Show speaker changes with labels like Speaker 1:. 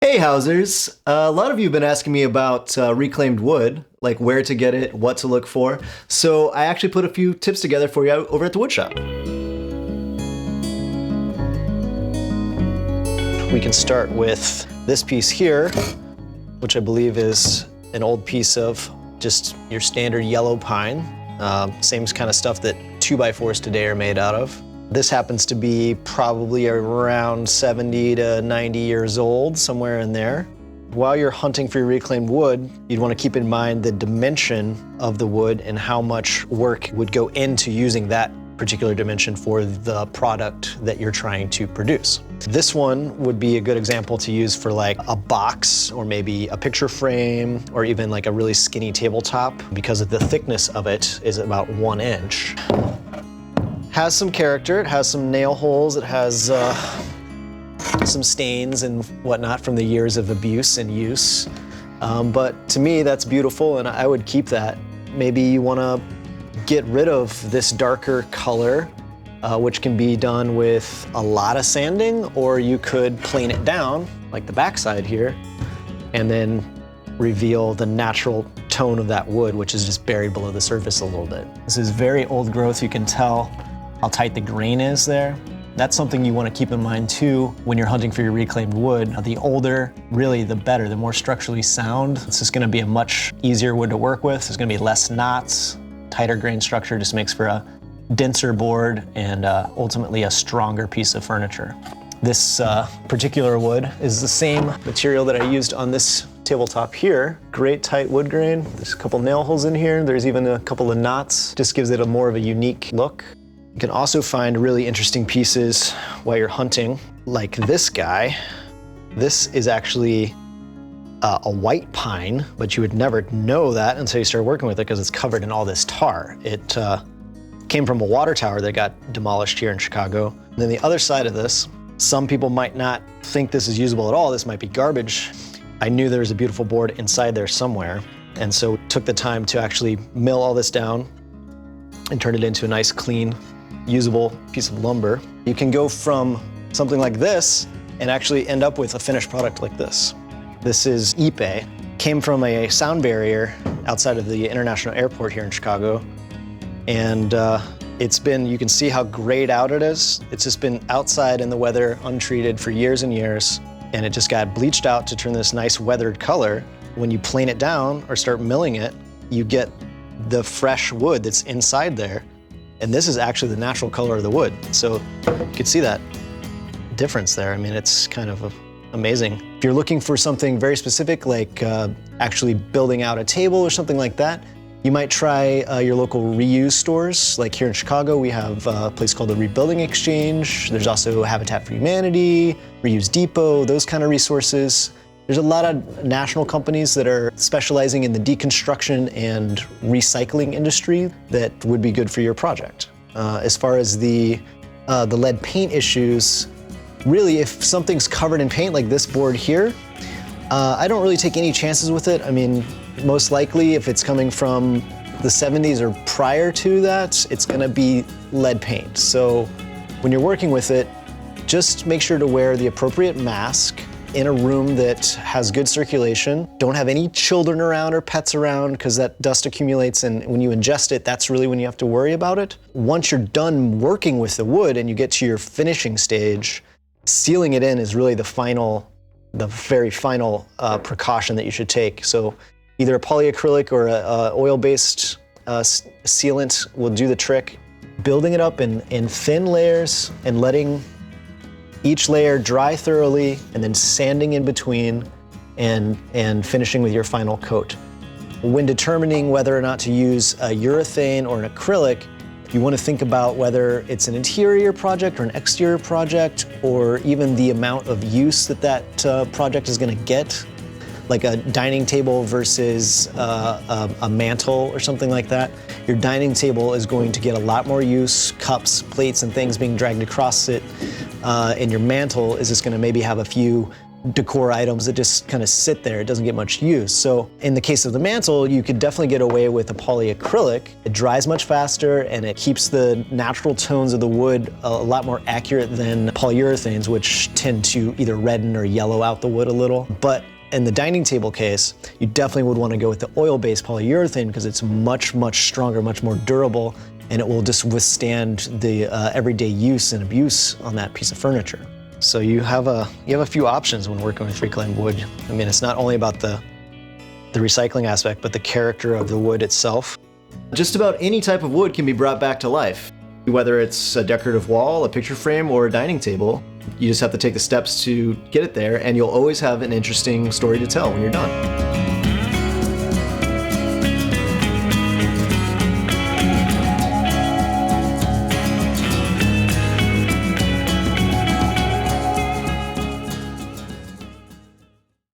Speaker 1: Hey Housers! A lot of you have been asking me about reclaimed wood, like where to get it, what to look for. So I actually put a few tips together for you over at the wood shop. We can start with this piece here, which I believe is an old piece of just your standard yellow pine. Same kind of stuff that 2x4s today are made out of. This happens to be probably around 70 to 90 years old, somewhere in there. While you're hunting for your reclaimed wood, you'd want to keep in mind the dimension of the wood and how much work would go into using that particular dimension for the product that you're trying to produce. This one would be a good example to use for like a box or maybe a picture frame or even like a really skinny tabletop because of the thickness of it is about 1 inch. Has some character, it has some nail holes, it has some stains and whatnot from the years of abuse and use. But to me, that's beautiful and I would keep that. Maybe you wanna get rid of this darker color, which can be done with a lot of sanding, or you could plane it down, like the backside here, and then reveal the natural tone of that wood, which is just buried below the surface a little bit. This is very old growth, you can tell how tight the grain is there. That's something you want to keep in mind too when you're hunting for your reclaimed wood. The older, really the better, the more structurally sound. It's just gonna be a much easier wood to work with. There's gonna be less knots, tighter grain structure just makes for a denser board and ultimately a stronger piece of furniture. This particular wood is the same material that I used on this tabletop here. Great tight wood grain. There's a couple nail holes in here. There's even a couple of knots. Just gives it a more of a unique look. You can also find really interesting pieces while you're hunting, like this guy. This is actually a white pine, but you would never know that until you start working with it because it's covered in all this tar. It came from a water tower that got demolished here in Chicago. And then the other side of this, some people might not think this is usable at all. This might be garbage. I knew there was a beautiful board inside there somewhere, and so took the time to actually mill all this down and turn it into a nice, clean, usable piece of lumber. You can go from something like this and actually end up with a finished product like this. This is Ipe. Came from a sound barrier outside of the international airport here in Chicago. And it's been, you can see how grayed out it is. It's just been outside in the weather, untreated for years and years. And it just got bleached out to turn this nice weathered color. When you plane it down or start milling it, you get the fresh wood that's inside there. And this is actually the natural color of the wood. So you can see that difference there. I mean, it's kind of amazing. If you're looking for something very specific, like actually building out a table or something like that, you might try your local reuse stores. Like here in Chicago, we have a place called the Rebuilding Exchange. There's also Habitat for Humanity, Reuse Depot, those kind of resources. There's a lot of national companies that are specializing in the deconstruction and recycling industry that would be good for your project. As far as the lead paint issues, really, if something's covered in paint like this board here, I don't really take any chances with it. I mean, most likely if it's coming from the 70s or prior to that, it's gonna be lead paint. So when you're working with it, just make sure to wear the appropriate mask in a room that has good circulation. Don't have any children around or pets around because that dust accumulates, and when you ingest it, that's really when you have to worry about it. Once you're done working with the wood and you get to your finishing stage, sealing it in is really the very final precaution that you should take. So either a polyacrylic or a oil-based sealant will do the trick. Building it up in thin layers and letting each layer dry thoroughly and then sanding in between and finishing with your final coat. When determining whether or not to use a urethane or an acrylic, you want to think about whether it's an interior project or an exterior project, or even the amount of use that project is going to get, like a dining table versus a mantle or something like that. Your dining table is going to get a lot more use, cups, plates, and things being dragged across it, and your mantle is just going to maybe have a few decor items that just kind of sit there. It doesn't get much use. So in the case of the mantle, you could definitely get away with a polyacrylic. It dries much faster and it keeps the natural tones of the wood a lot more accurate than polyurethanes, which tend to either redden or yellow out the wood a little. But in the dining table case, you definitely would want to go with the oil-based polyurethane because it's much, much stronger, much more durable, and it will just withstand the everyday use and abuse on that piece of furniture. So you have a few options when working with reclaimed wood. I mean, it's not only about the recycling aspect, but the character of the wood itself. Just about any type of wood can be brought back to life. Whether it's a decorative wall, a picture frame, or a dining table, you just have to take the steps to get it there, and you'll always have an interesting story to tell when you're done.